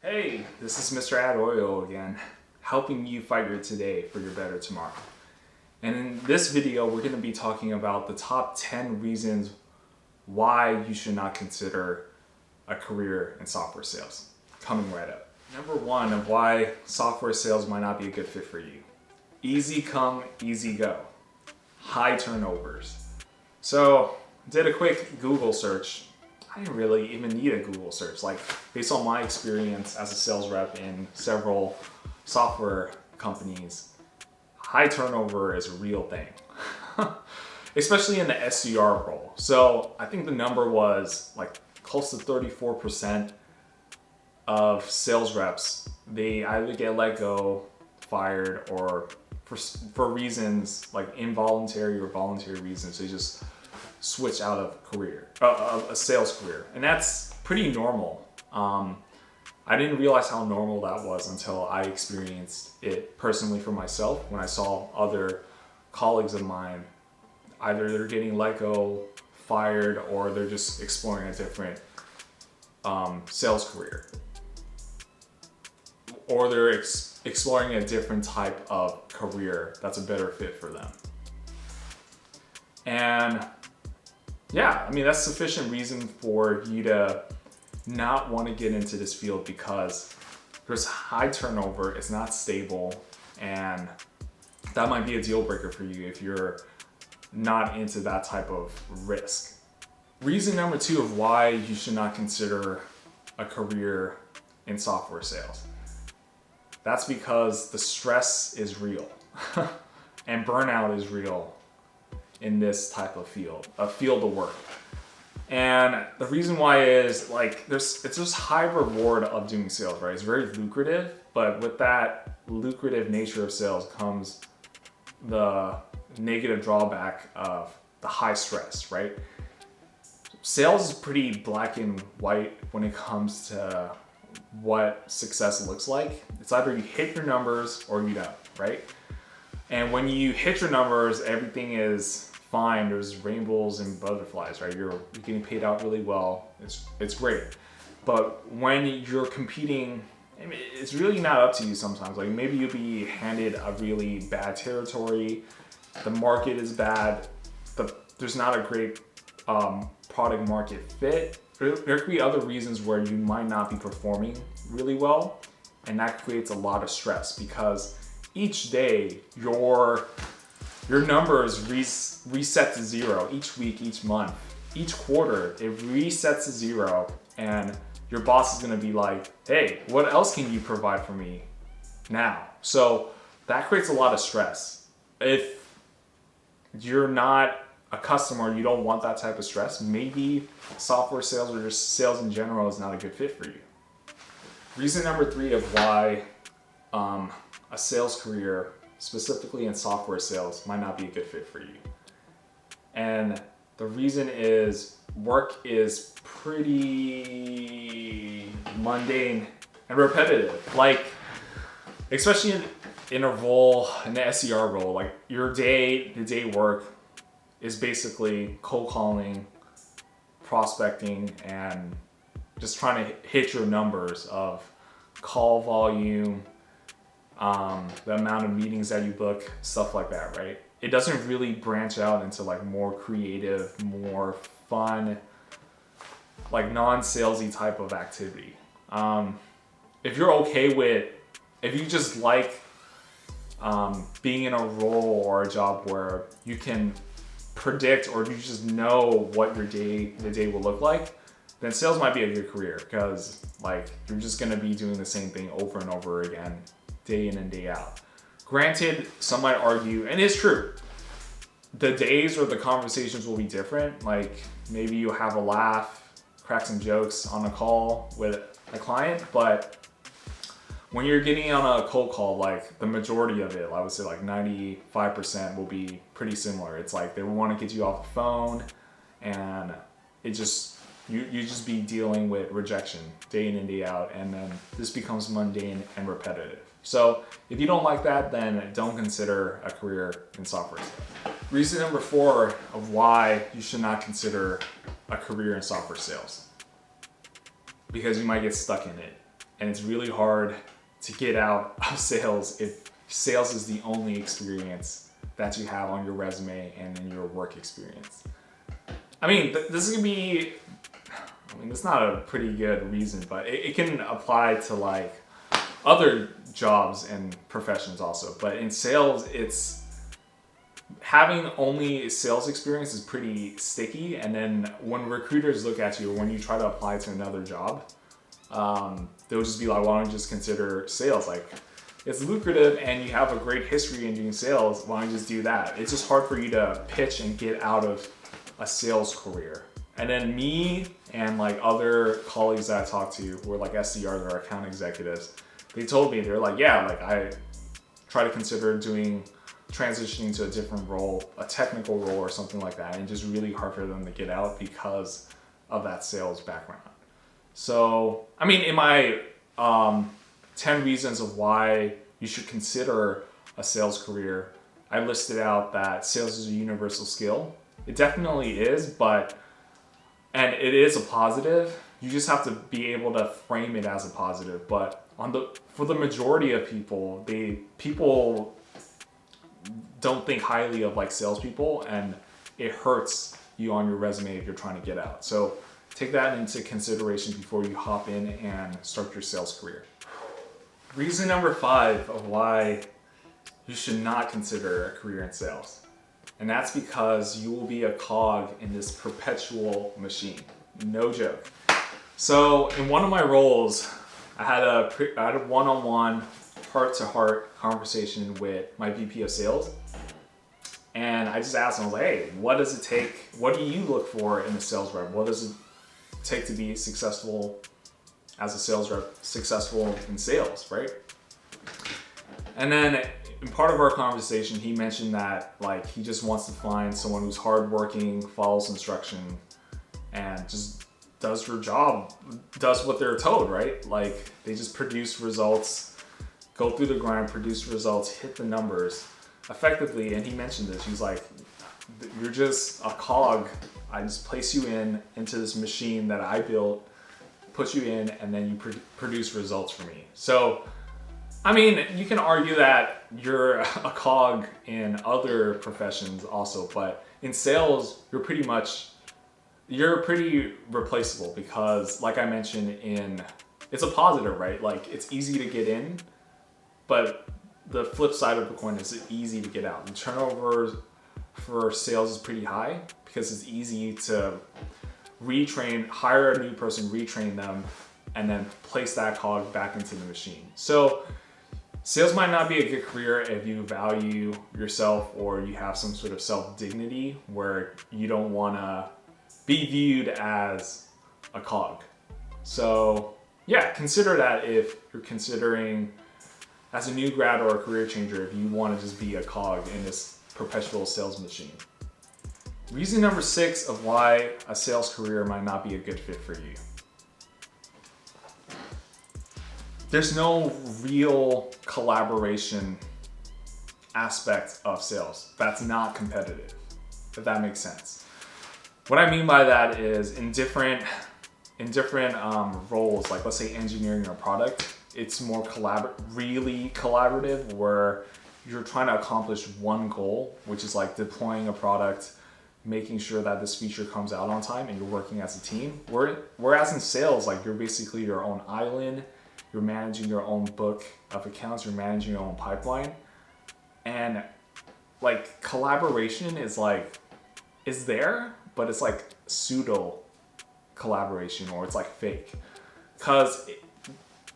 Hey, this is MrAddOil again, helping you fight your today for your better tomorrow. And in this video, we're going to be talking about the top 10 reasons why you should not consider a career in software sales. Coming right up. Number one of why software sales might not be a good fit for you. Easy come, easy go. High turnovers. So, did a quick Google search. I didn't really even need a Google search. Like, based on my experience as a sales rep in several software companies, high turnover is a real thing, especially in the SDR role. So I think the number was like close to 34% of sales reps, they either get let go, fired, or for reasons like involuntary or voluntary reasons, they just switch out of a sales career. And that's pretty normal. I didn't realize how normal that was until I experienced it personally for myself when I saw other colleagues of mine, either they're getting let go, fired, or they're just exploring a different sales career. Or they're exploring a different type of career that's a better fit for them. And yeah, I mean, that's sufficient reason for you to not want to get into this field because there's high turnover, it's not stable, and that might be a deal breaker for you if you're not into that type of risk. Reason number two of why you should not consider a career in software sales. That's because the stress is real and burnout is real in this type of field of work. And the reason why is like it's just high reward of doing sales, right? It's very lucrative, but with that lucrative nature of sales comes the negative drawback of the high stress, right? Sales is pretty black and white when it comes to what success looks like. It's either you hit your numbers or you don't, right? And when you hit your numbers, everything is fine. There's rainbows and butterflies, right? You're getting paid out really well. It's great. But when you're competing, I mean, it's really not up to you sometimes. Like maybe you'll be handed a really bad territory. The market is bad. There's not a great product market fit. There could be other reasons where you might not be performing really well, and that creates a lot of stress because each day your numbers reset to zero. Each week, each month, each quarter, it resets to zero, and your boss is gonna be like, hey, what else can you provide for me now? So that creates a lot of stress. If you're not a customer, you don't want that type of stress, maybe software sales or just sales in general is not a good fit for you. Reason number three of why a sales career, specifically in software sales, might not be a good fit for you. And the reason is work is pretty mundane and repetitive. Like, especially in a role, in the SDR role, like your day-to-day work is basically cold calling, prospecting, and just trying to hit your numbers of call volume, the amount of meetings that you book, stuff like that, right? It doesn't really branch out into like more creative, more fun, like non-salesy type of activity. If you're okay with, if you just like being in a role or a job where you can predict or you just know what the day will look like, then sales might be a good career because like you're just gonna be doing the same thing over and over again, day in and day out. Granted, some might argue, and it's true, the days or the conversations will be different. Like maybe you have a laugh, crack some jokes on a call with a client, but when you're getting on a cold call, like the majority of it, I would say like 95% will be pretty similar. It's like they want to get you off the phone, and it just you just be dealing with rejection day in and day out, and then this becomes mundane and repetitive. So if you don't like that, then don't consider a career in software sales. Reason number four of why you should not consider a career in software sales. Because you might get stuck in it. and it's really hard to get out of sales if sales is the only experience that you have on your resume and in your work experience. I mean, this is gonna be, it's not a pretty good reason, but it can apply to like other jobs and professions also. But in sales, it's having only sales experience is pretty sticky. And then when recruiters look at you, or when you try to apply to another job, they'll just be like, why don't you just consider sales? Like, it's lucrative and you have a great history in doing sales. Why don't you just do that? It's just hard for you to pitch and get out of a sales career. And then me and like other colleagues that I talked to who were like SDRs or account executives, they told me, they're like, yeah, like I try to consider transitioning to a different role, a technical role or something like that. And just really hard for them to get out because of that sales background. So, I mean, in my 10 reasons of why you should consider a sales career, I listed out that sales is a universal skill. It definitely is, and it is a positive. You just have to be able to frame it as a positive. But for the majority of people, people don't think highly of like salespeople, and it hurts you on your resume if you're trying to get out. So take that into consideration before you hop in and start your sales career. Reason number 5 of why you should not consider a career in sales. And that's because you will be a cog in this perpetual machine. No joke. So in one of my roles, I had a one-on-one, heart-to-heart conversation with my VP of sales. And I just asked him, I was like, hey, what does it take? What do you look for in a sales rep? What does it take to be successful as a sales rep, successful in sales, right? And then in part of our conversation, he mentioned that like he just wants to find someone who's hardworking, follows instruction, and just does her job, does what they're told, right? Like they just produce results, go through the grind, produce results, hit the numbers effectively. And he mentioned this. He's like, you're just a cog. I just place you into this machine that I built, put you in, and then you produce results for me. So, I mean, you can argue that you're a cog in other professions also, but in sales, you're pretty replaceable because, like I mentioned, it's a positive, right? Like it's easy to get in, but the flip side of the coin is it's easy to get out. The turnover for sales is pretty high because it's easy to hire a new person, retrain them, and then place that cog back into the machine. So sales might not be a good career if you value yourself or you have some sort of self-dignity where you don't want to be viewed as a cog. So yeah, consider that if you're considering as a new grad or a career changer, if you want to just be a cog in this perpetual sales machine. Reason number 6 of why a sales career might not be a good fit for you. There's no real collaboration aspect of sales that's not competitive, if that makes sense. What I mean by that is in different roles, like let's say engineering or product, it's more really collaborative where you're trying to accomplish one goal, which is like deploying a product, making sure that this feature comes out on time, and you're working as a team. Whereas in sales, like you're basically your own island, you're managing your own book of accounts, you're managing your own pipeline. And like collaboration is there, but it's like pseudo collaboration, or it's like fake. Cause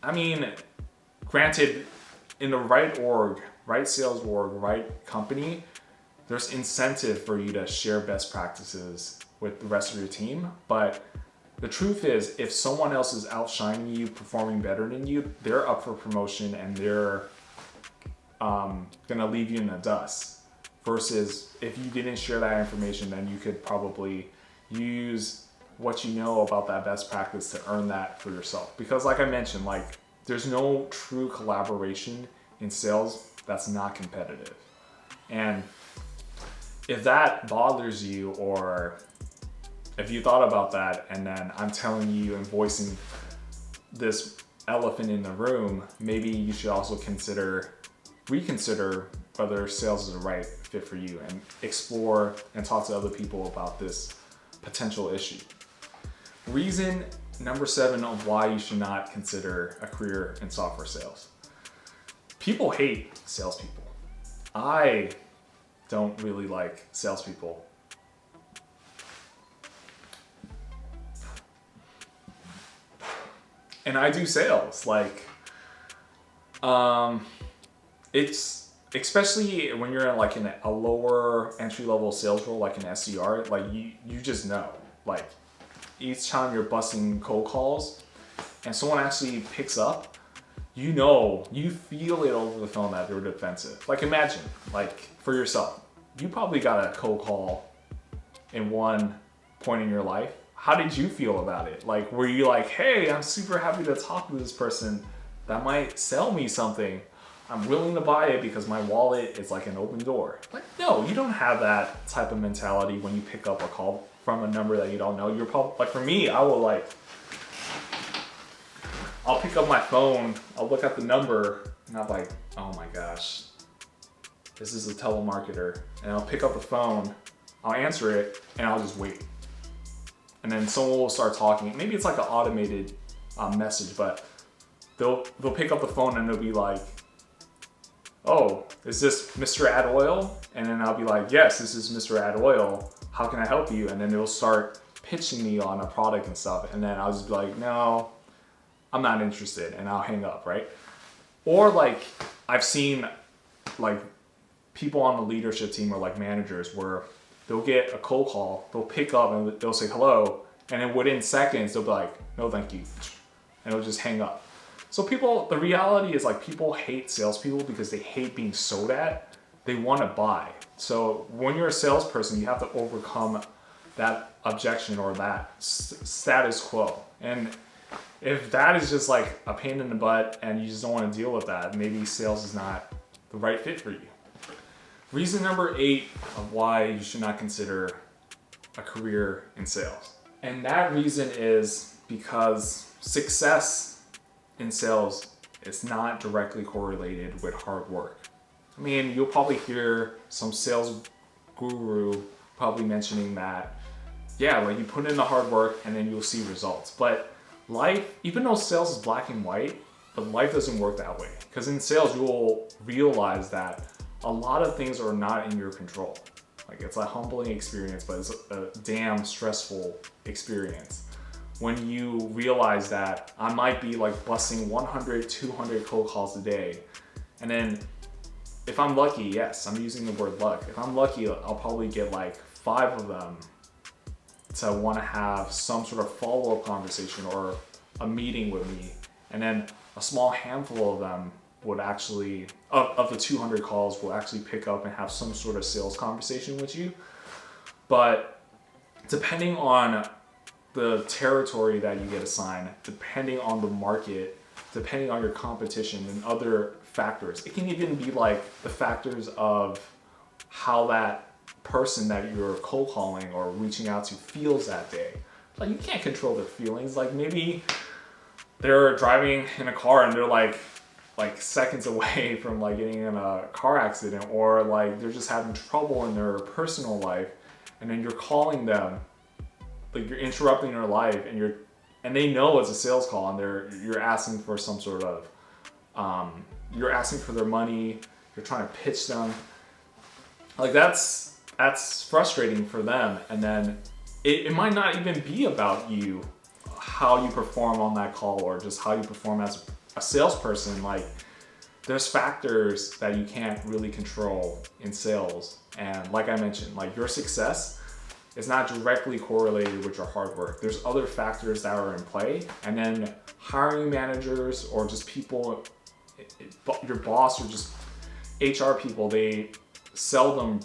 I mean, granted, in the right org, right sales org, right company, there's incentive for you to share best practices with the rest of your team. But the truth is, if someone else is outshining you, performing better than you, they're up for promotion and they're gonna leave you in the dust. Versus if you didn't share that information, then you could probably use what you know about that best practice to earn that for yourself. Because like I mentioned, like there's no true collaboration in sales that's not competitive. And if that bothers you, or if you thought about that and then I'm telling you and voicing this elephant in the room, maybe you should also reconsider whether sales is the right fit for you, and explore and talk to other people about this potential issue. Reason number 7 of why you should not consider a career in software sales. People hate salespeople. I don't really like salespeople. And I do sales. Like, it's especially when you're in like in a lower entry level sales role, like an SDR. Like you just know, like each time you're busting cold calls, and someone actually picks up, you know, you feel it over the phone that they're defensive. Like imagine, like for yourself, you probably got a cold call in one point in your life. How did you feel about it? Like, were you like, hey, I'm super happy to talk to this person that might sell me something. I'm willing to buy it because my wallet is like an open door. Like, no, you don't have that type of mentality when you pick up a call from a number that you don't know. You're probably, like for me, I'll pick up my phone, I'll look at the number, and I'm like, oh my gosh, this is a telemarketer. And I'll pick up the phone, I'll answer it, and I'll just wait. And then someone will start talking. Maybe it's like an automated message, but they'll pick up the phone and they'll be like, oh, is this MrAddOil? And then I'll be like, yes, this is MrAddOil. How can I help you? And then they'll start pitching me on a product and stuff. And then I'll just be like, no, I'm not interested. And I'll hang up, right? Or like I've seen like people on the leadership team or like managers where they'll get a cold call, they'll pick up and they'll say hello. And then within seconds, they'll be like, no, thank you. And they'll just hang up. So the reality is like people hate salespeople because they hate being sold at. They want to buy. So when you're a salesperson, you have to overcome that objection or that status quo. And if that is just like a pain in the butt and you just don't want to deal with that, maybe sales is not the right fit for you. Reason number 8 of why you should not consider a career in sales. And that reason is because success in sales is not directly correlated with hard work. I mean, you'll probably hear some sales guru probably mentioning that, yeah, like you put in the hard work and then you'll see results. But life, even though sales is black and white, but life doesn't work that way. Because in sales, you'll realize that a lot of things are not in your control. Like it's a humbling experience, but it's a damn stressful experience. When you realize that I might be like busting 100, 200 cold calls a day. And then if I'm lucky, yes, I'm using the word luck. If I'm lucky, I'll probably get like 5 of them to want to have some sort of follow-up conversation or a meeting with me. And then a small handful of them would actually, of the 200 calls, will actually pick up and have some sort of sales conversation with you. But depending on the territory that you get assigned, depending on the market, depending on your competition and other factors, it can even be like the factors of how that person that you're cold calling or reaching out to feels that day. Like you can't control their feelings. Like maybe they're driving in a car and they're like seconds away from like getting in a car accident, or like they're just having trouble in their personal life, and then you're calling them, like you're interrupting their life, and they know it's a sales call, and you're asking for some sort of you're asking for their money, you're trying to pitch them. Like that's frustrating for them, and then it might not even be about you, how you perform on that call, or just how you perform as a salesperson. Like there's factors that you can't really control in sales, and like I mentioned, like your success is not directly correlated with your hard work. There's other factors that are in play, and then hiring managers or just people, your boss or just HR people, they seldom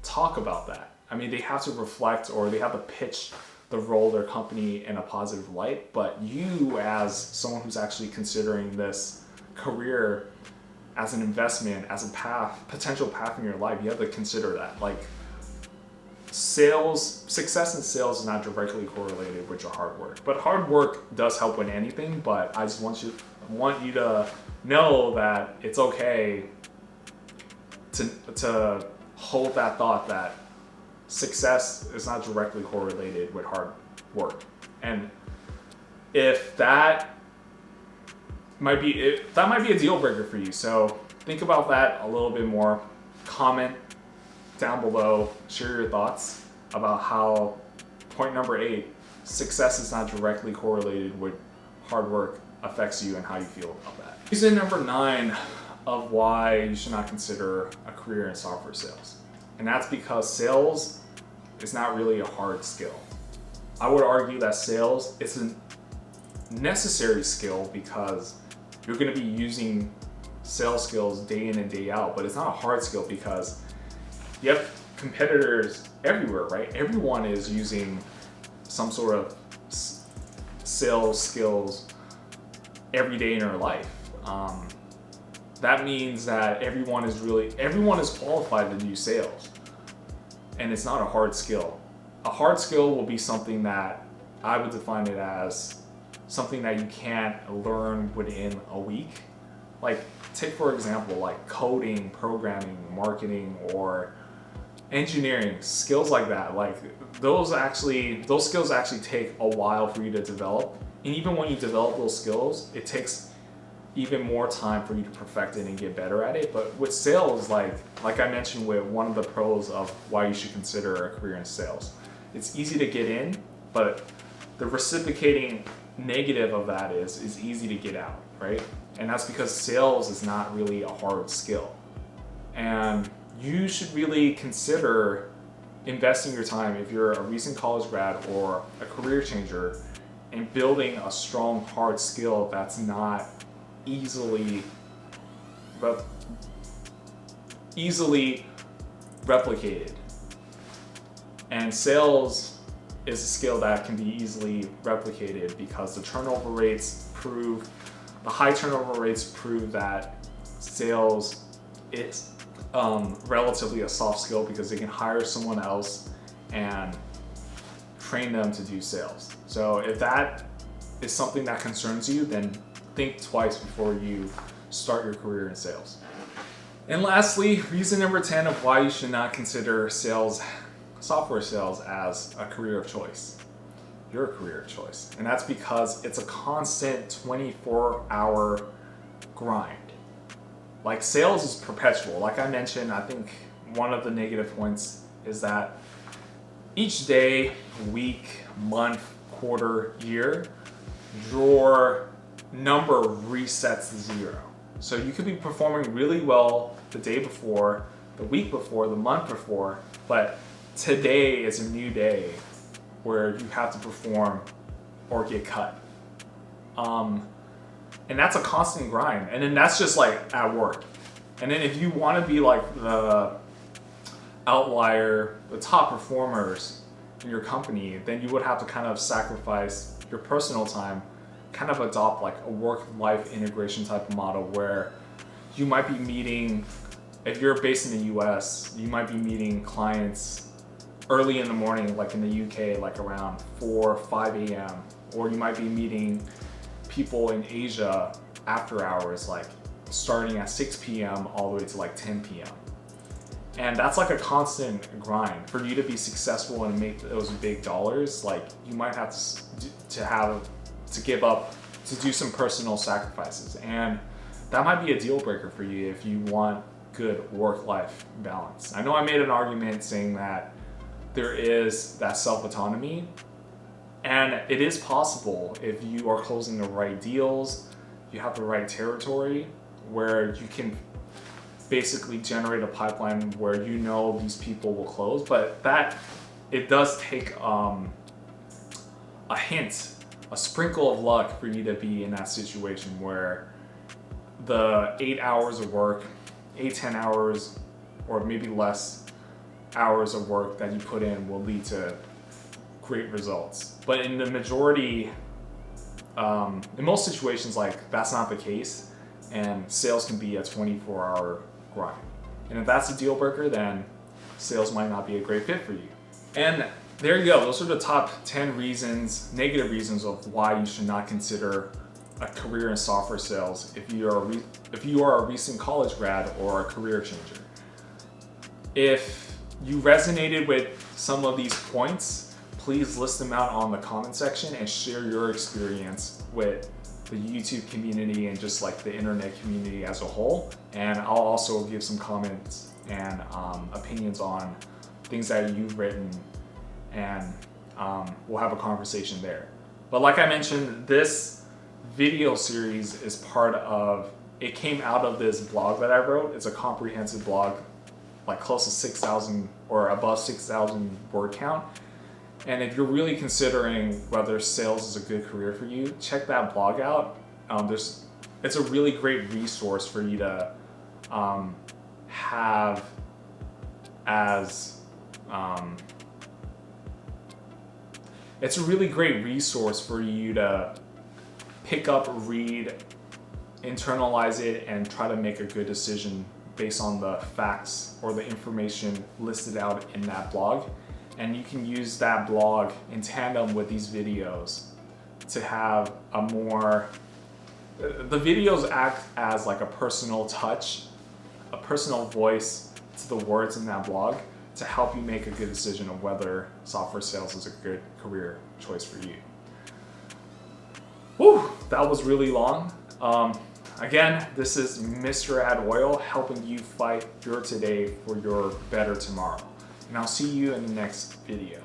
talk about that. I mean, they have to reflect or they have to pitch the role of their company in a positive light, but you as someone who's actually considering this career as an investment, as a potential path in your life, you have to consider that. Like success in sales is not directly correlated with your hard work, but hard work does help with anything. But I just want want you to know that it's okay to hold that thought that success is not directly correlated with hard work. And if that might be a deal breaker for you. So think about that a little bit more. Comment down below, share your thoughts about how point number 8, success is not directly correlated with hard work, affects you and how you feel about that. Reason number 9 of why you should not consider a career in software sales. And that's because sales is not really a hard skill. I would argue that sales is a necessary skill because you're going to be using sales skills day in and day out, but it's not a hard skill because you have competitors everywhere, right? Everyone is using some sort of sales skills every day in their life. That means that everyone is qualified to do sales, and it's not a hard skill. A hard skill will be something that I would define it as something that you can't learn within a week. Like, take for example, like coding, programming, marketing, or engineering, skills like that. Like those skills actually take a while for you to develop. And even when you develop those skills, it takes even more time for you to perfect it and get better at it. But with sales, like I mentioned with one of the pros of why you should consider a career in sales, it's easy to get in, but the reciprocating negative of that is easy to get out, right? And that's because sales is not really a hard skill. And you should really consider investing your time, if you're a recent college grad or a career changer, in building a strong hard skill that's not easily replicated. And sales is a skill that can be easily replicated because the high turnover rates prove that sales is relatively a soft skill because they can hire someone else and train them to do sales. So if that is something that concerns you, then think twice before you start your career in sales. And lastly, reason number 10 of why you should not consider software sales as a career of choice. Your career of choice. And that's because it's a constant 24-hour grind. Like, sales is perpetual. Like I mentioned, I think one of the negative points is that each day, week, month, quarter, year, your number resets to 0. So you could be performing really well the day before, the week before, the month before, but today is a new day where you have to perform or get cut. And that's a constant grind. And then that's just like at work. And then if you want to be like the outlier, the top performers in your company, then you would have to kind of sacrifice your personal time, kind of adopt like a work-life integration type of model where you might be meeting, if you're based in the US, you might be meeting clients early in the morning, like in the UK, like around 4 or 5 a.m. Or you might be meeting people in Asia after hours, like starting at 6 p.m. all the way to like 10 p.m. And that's like a constant grind. For you to be successful and make those big dollars, like you might have to give up, to do some personal sacrifices. And that might be a deal breaker for you if you want good work-life balance. I know I made an argument saying that there is that self-autonomy, and it is possible if you are closing the right deals, you have the right territory where you can basically generate a pipeline where you know these people will close, but that it does take a sprinkle of luck for you to be in that situation where the 8 hours of work, 10 hours, or maybe less hours of work that you put in will lead to great results. But in the majority, in most situations, like that's not the case, and sales can be a 24-hour grind. And if that's a deal breaker, then sales might not be a great fit for you. And there you go. Those are the top 10 reasons, negative reasons of why you should not consider a career in software sales if you are a recent college grad or a career changer. If you resonated with some of these points, please list them out on the comment section and share your experience with the YouTube community and just like the internet community as a whole. And I'll also give some comments and opinions on things that you've written, and we'll have a conversation there. But like I mentioned, this video series is it came out of this blog that I wrote. It's a comprehensive blog, like close to 6,000 or above 6,000 word count. And if you're really considering whether sales is a good career for you, check that blog out. It's a really great resource for you to have as it's a really great resource for you to pick up, read, internalize it, and try to make a good decision based on the facts or the information listed out in that blog. And you can use that blog in tandem with these videos to have a more, the videos act as like a personal touch, a personal voice to the words in that blog to help you make a good decision of whether software sales is a good career choice for you. Whew, that was really long. Again, this is MrAddOil helping you fight your today for your better tomorrow. And I'll see you in the next video.